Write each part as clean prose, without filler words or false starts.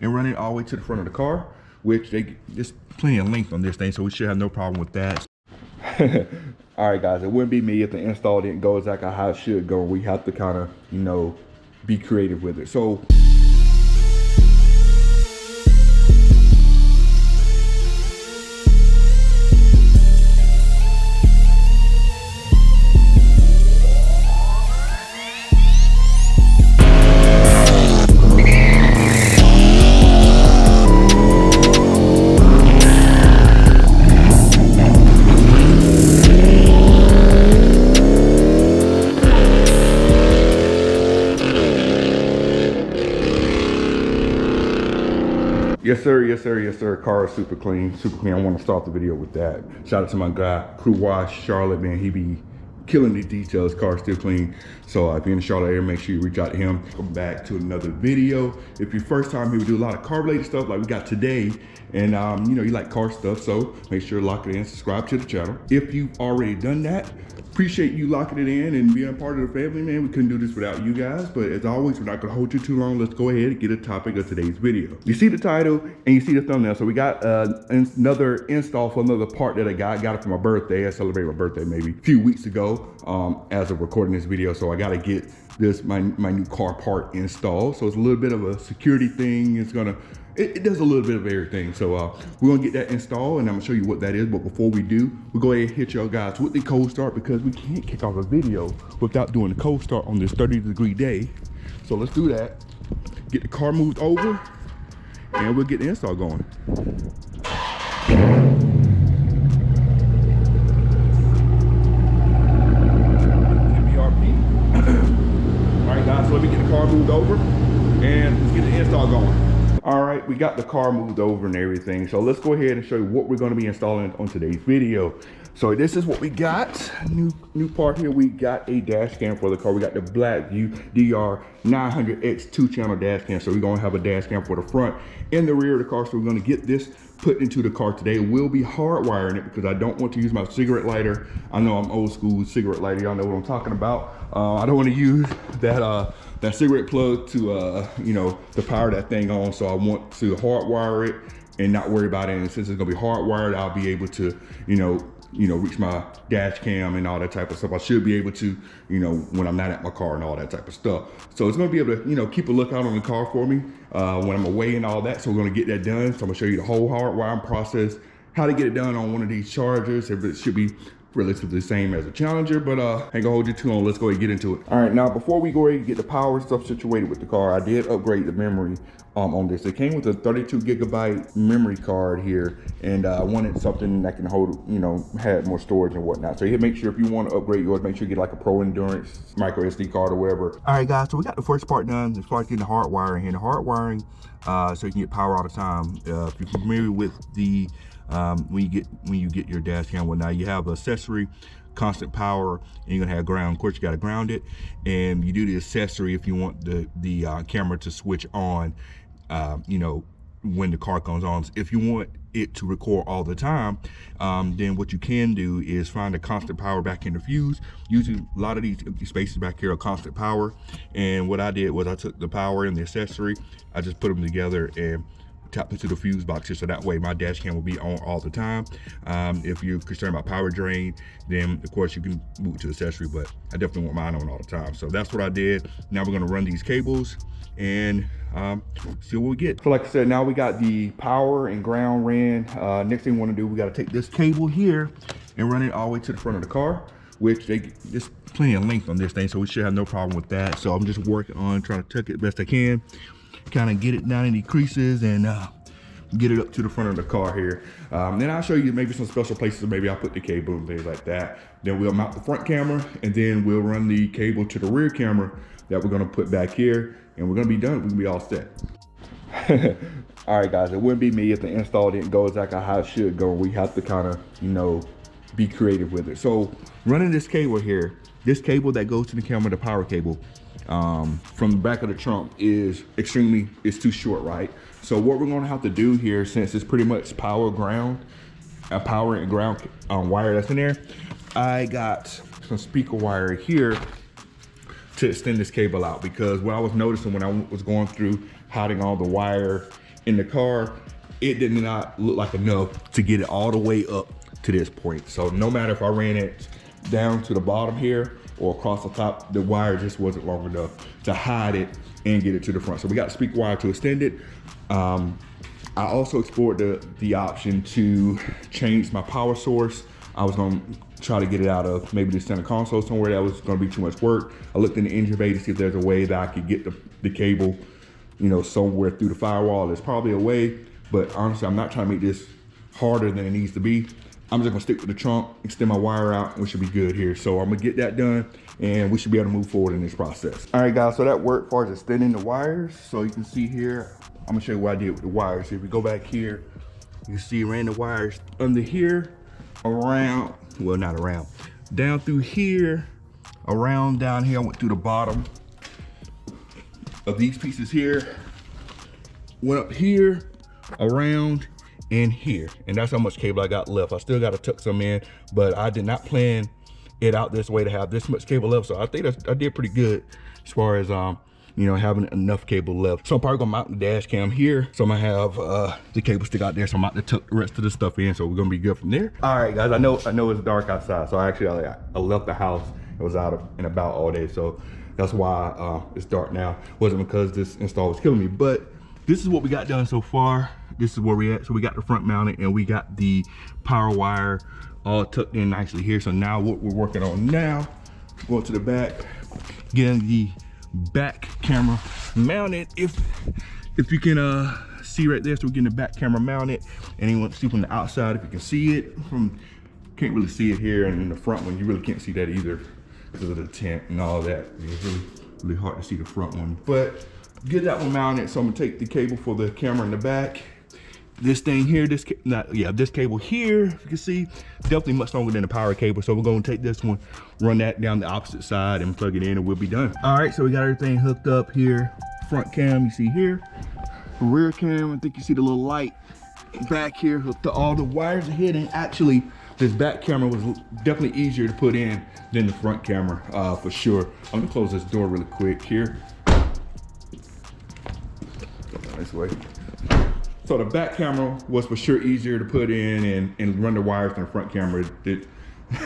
and run it all the way to the front of the car, which there's plenty of length on this thing, so we should have no problem with that. All right, guys, it wouldn't be me if the install didn't go exactly how it should go. We have to kind of, you know, be creative with it. So yes sir, yes sir, yes sir. Car is super clean, super clean. I want to start the video with that. Shout out to my guy, Crew Wash, Charlotte, man. He be killing these details. Car's still clean. So if you're in the Charlotte area, make sure you reach out to him. Come back to another video. If you're first time here, we do a lot of car related stuff like we got today. And you know, you like car stuff, so make sure to lock it in, subscribe to the channel. If you've already done that, appreciate you locking it in and being a part of the family, man. We couldn't do this without you guys, but as always, we're not gonna hold you too long. Let's go ahead and get a topic of today's video. You see the title and you see the thumbnail. So we got another install for another part that I got it for my birthday. I celebrated my birthday maybe a few weeks ago as of recording this video. So I gotta get this, my new car part installed. So it's a little bit of a security thing. It does a little bit of everything. So we're gonna get that installed and I'm gonna show you what that is. But before we do, we'll go ahead and hit y'all guys with the cold start because we can't kick off a video without doing the cold start on this 30-degree day. So let's do that. Get the car moved over and we'll get the install going. All right guys, so let me get the car moved over and let's get the install going. All right, we got the car moved over and everything. So let's go ahead and show you what we're gonna be installing on today's video. So this is what we got. New part here, we got a dash cam for the car. We got the BlackVue DR900X 2-channel dash cam. So we're gonna have a dash cam for the front and the rear of the car. So we're gonna get this put into the car today. We'll be hardwiring it because I don't want to use my cigarette lighter. I know I'm old school cigarette lighter. Y'all know what I'm talking about. I don't want to use that cigarette plug to you know, to power that thing on. So I want to hardwire it and not worry about it. And since it's gonna be hardwired, I'll be able to, you know, reach my dash cam and all that type of stuff. I should be able to, you know, when I'm not at my car and all that type of stuff. So it's gonna be able to, you know, keep a lookout on the car for me when I'm away and all that. So we're gonna get that done. So I'm gonna show you the whole hardwiring process, how to get it done on one of these chargers. It should be relatively the same as a Challenger, but ain't gonna hold you too long. Let's go ahead and get into it. All right, now before we go ahead and get the power stuff situated with the car, I did upgrade the memory on this. It came with a 32GB memory card here, and I wanted something that can hold, you know, had more storage and whatnot. So you make sure if you want to upgrade yours, make sure you get like a Pro Endurance microSD card or whatever. All right, guys, so we got the first part done. As far as getting the hardwiring here, the hardwiring, so you can get power all the time. If you're familiar with the when you get your dash cam, well, now you have accessory, constant power, and you're gonna have ground. Of course, you gotta ground it, and you do the accessory if you want the camera to switch on, you know, when the car comes on. If you want it to record all the time, then what you can do is find a constant power back in the fuse. Usually a lot of these empty spaces back here are constant power, and what I did was I took the power and the accessory, I just put them together and tap into the fuse box here, so that way my dash cam will be on all the time. If you're concerned about power drain, then of course you can move to accessory, but I definitely want mine on all the time. So that's what I did. Now we're gonna run these cables and see what we get. So like I said, now we got the power and ground ran. Next thing we want to do, we got to take this cable here and run it all the way to the front of the car, which there's plenty of length on this thing, so we should have no problem with that. So I'm just working on trying to tuck it best I can, kind of get it down in the creases and get it up to the front of the car here. Then I'll show you maybe some special places, maybe I'll put the cable and things like that. Then we'll mount the front camera, and then we'll run the cable to the rear camera that we're gonna put back here, and we're gonna be done. We're gonna be all set. All right, guys, it wouldn't be me if the install didn't go exactly how it should go. We have to kind of, you know, be creative with it. So running this cable here, this cable that goes to the camera, the power cable, from the back of the trunk is too short, right? So what we're gonna have to do here, since it's pretty much power and ground wire that's in there, I got some speaker wire here to extend this cable out, because what I was noticing when I was going through hiding all the wire in the car, it did not look like enough to get it all the way up to this point. So no matter if I ran it down to the bottom here or across the top, the wire just wasn't long enough to hide it and get it to the front. So we got the speaker wire to extend it. I also explored the option to change my power source. I was gonna try to get it out of maybe the center console somewhere. That was gonna be too much work. I looked in the engine bay to see if there's a way that I could get the cable, you know, somewhere through the firewall. There's probably a way, but honestly, I'm not trying to make this harder than it needs to be. I'm just gonna stick with the trunk, extend my wire out, and we should be good here. So I'm gonna get that done, and we should be able to move forward in this process. All right, guys, so that worked as far as extending the wires. So you can see here, I'm gonna show you what I did with the wires. If we go back here, you can see I ran the wires under here, around, well, not around, down through here, around down here. I went through the bottom of these pieces here, went up here, around, and here. And that's how much cable I got left. I still got to tuck some in, but I did not plan it out this way to have this much cable left. So I think I did pretty good as far as you know, having enough cable left. So I'm probably gonna mount the dash cam here. So I'm gonna have the cable stick out there. So I'm about to tuck the rest of the stuff in. So we're gonna be good from there. All right, guys, I know it's dark outside. So actually I left the house. It was out and about all day. So that's why it's dark now. It wasn't because this install was killing me, but this is what we got done so far. This is where we at. So we got the front mounted and we got the power wire all tucked in nicely here. So now what we're working on now, going to the back, getting the back camera mounted. If you can see right there, so we're getting the back camera mounted, and you want to see from the outside if you can see it. Can't really see it here, and in the front one you really can't see that either because of the tent and all that. It's really hard to see the front one, but get that one mounted. So I'm gonna take the cable for the camera in the back. This thing here, this cable here, if you can see, definitely much longer than the power cable. So we're gonna take this one, run that down the opposite side and plug it in, and we'll be done. All right, so we got everything hooked up here. Front cam, you see here. Rear cam, I think you see the little light back here, hooked to all the wires ahead. And actually, this back camera was definitely easier to put in than the front camera, for sure. I'm gonna close this door really quick here. Go down this way. So the back camera was for sure easier to put in and run the wires than the front camera.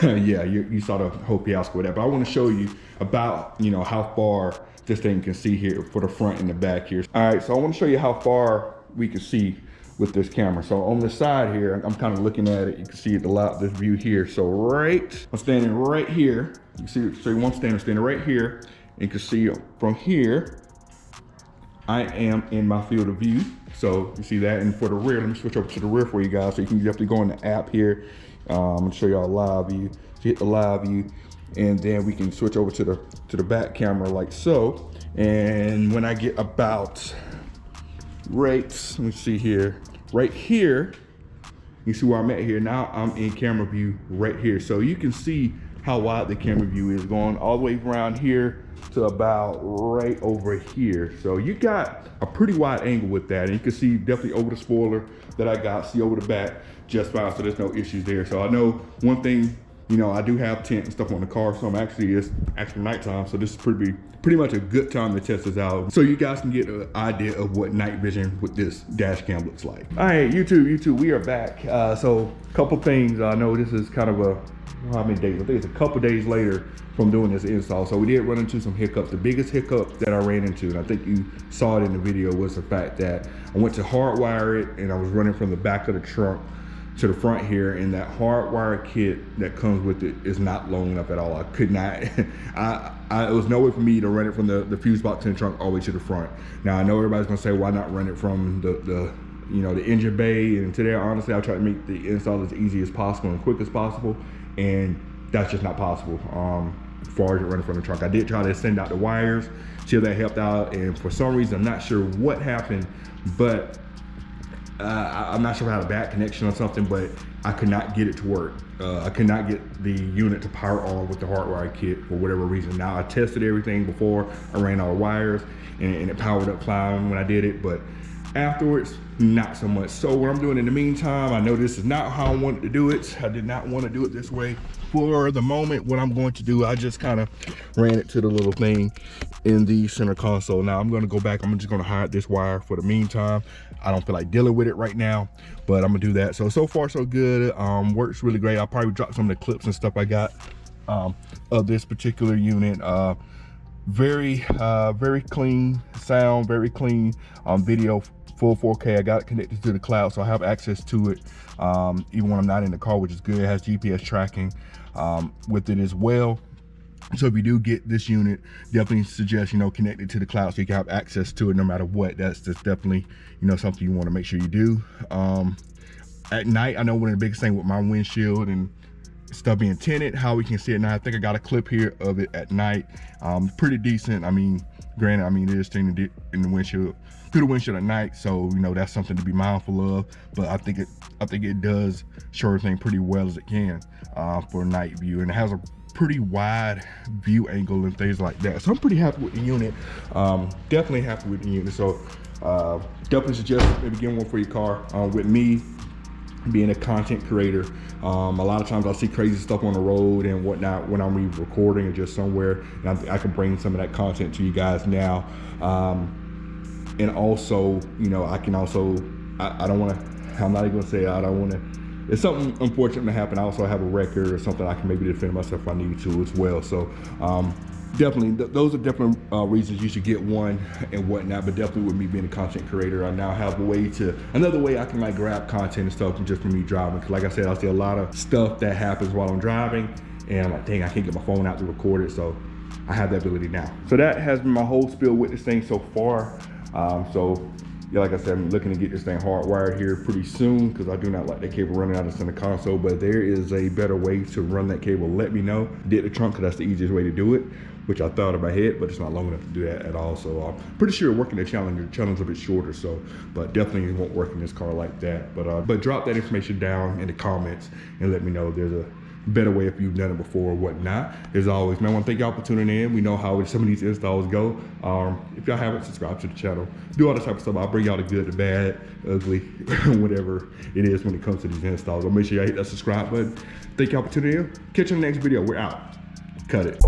Yeah, you saw the whole fiasco with that. But I want to show you about, you know, how far this thing can see here for the front and the back here. All right, so I want to show you how far we can see with this camera. So on the side here, I'm kind of looking at it. You can see this view here. So I'm standing right here. You see, so you want to standing right here. And you can see from here, I am in my field of view. So you see that, and for the rear, let me switch over to the rear for you guys. So you can definitely go in the app here. I'm gonna show y'all live view. So hit the live view, and then we can switch over to the back camera like so. And when I get about right, let me see here, right here, you see where I'm at here. Now I'm in camera view right here. So you can see how wide the camera view is, going all the way around here to about right over here. So you got a pretty wide angle with that, and you can see definitely over the spoiler that I got, see over the back just fine. So there's no issues there. So I know one thing, you know, I do have tent and stuff on the car, so it's actually nighttime. So this is pretty much a good time to test this out, so you guys can get an idea of what night vision with this dash cam looks like. All right, YouTube, we are back. So a couple things. I know this is kind of how many days? I think it's a couple days later from doing this install. So we did run into some hiccups. The biggest hiccup that I ran into, and I think you saw it in the video, was the fact that I went to hardwire it, and I was running from the back of the trunk to the front here, and that hardwire kit that comes with it is not long enough at all. I could not, it was no way for me to run it from the fuse box in the trunk all the way to the front. Now I know everybody's gonna say, why not run it from the engine bay and to there? Honestly, I try to make the install as easy as possible and quick as possible, and that's just not possible as far as running from the trunk. I did try to send out the wires, see if that helped out, and for some reason, I'm not sure what happened, but I'm not sure if I had a bad connection or something, but I could not get it to work. I could not get the unit to power on with the hardwire kit for whatever reason. Now I tested everything before, I ran all the wires, and it powered up fine when I did it, but Afterwards, not so much. So what I'm doing in the meantime, I know this is not how I wanted to do it. I did not want to do it this way. For the moment, what I'm going to do, I just kind of ran it to the little thing in the center console. Now I'm going to go back. I'm just going to hide this wire for the meantime. I don't feel like dealing with it right now, but I'm gonna do that. So far so good. Works really great. I'll probably drop some of the clips and stuff I got of this particular unit. Very clean sound, very clean video, full 4K. I got it connected to the cloud, so I have access to it even when I'm not in the car, which is good. It has GPS tracking with it as well. So if you do get this unit, definitely suggest, you know, connect it to the cloud so you can have access to it no matter what. That's just definitely, you know, something you want to make sure you do. At night, I know one of the biggest things with my windshield and stuff being tinted, how we can see it now. I think I got a clip here of it at night. Pretty decent. I mean, granted, I mean, it is tinted in the windshield, through the windshield at night, so you know that's something to be mindful of. But I think it does show everything pretty well as it can for night view, and it has a pretty wide view angle and things like that. So I'm pretty happy with the unit. Definitely happy with the unit. So definitely suggest maybe getting one for your car. With me being a content creator, a lot of times I'll see crazy stuff on the road and whatnot when I'm recording or just somewhere, and I can bring some of that content to you guys now. And also, you know, I can also, I don't want to, I'm not even gonna say I don't want to, if something unfortunate to happen, I also have a record or something I can maybe defend myself if I need to as well. So definitely, those are different reasons you should get one and whatnot. But definitely with me being a content creator, I now have another way I can like grab content and stuff just from me driving. Because like I said, I see a lot of stuff that happens while I'm driving, and I'm like, dang, I can't get my phone out to record it. So I have that ability now. So that has been my whole spiel with this thing so far. So yeah, like I said, I'm looking to get this thing hardwired here pretty soon because I do not like that cable running out of the center console. But there is a better way to run that cable. Let me know. Did the trunk because that's the easiest way to do it, which I thought in my head, but it's not long enough to do that at all. So I'm pretty sure working the Challenger's a bit shorter. So, but definitely it won't work in this car like that. But drop that information down in the comments and let me know if there's a better way if you've done it before or whatnot. As always, man, I want to thank y'all for tuning in. We know how some of these installs go. If y'all haven't subscribed to the channel, do all this type of stuff. I'll bring y'all the good, the bad, ugly, whatever it is when it comes to these installs. I'll make sure y'all hit that subscribe button. Thank y'all for tuning in. Catch you in the next video. We're out. Cut it.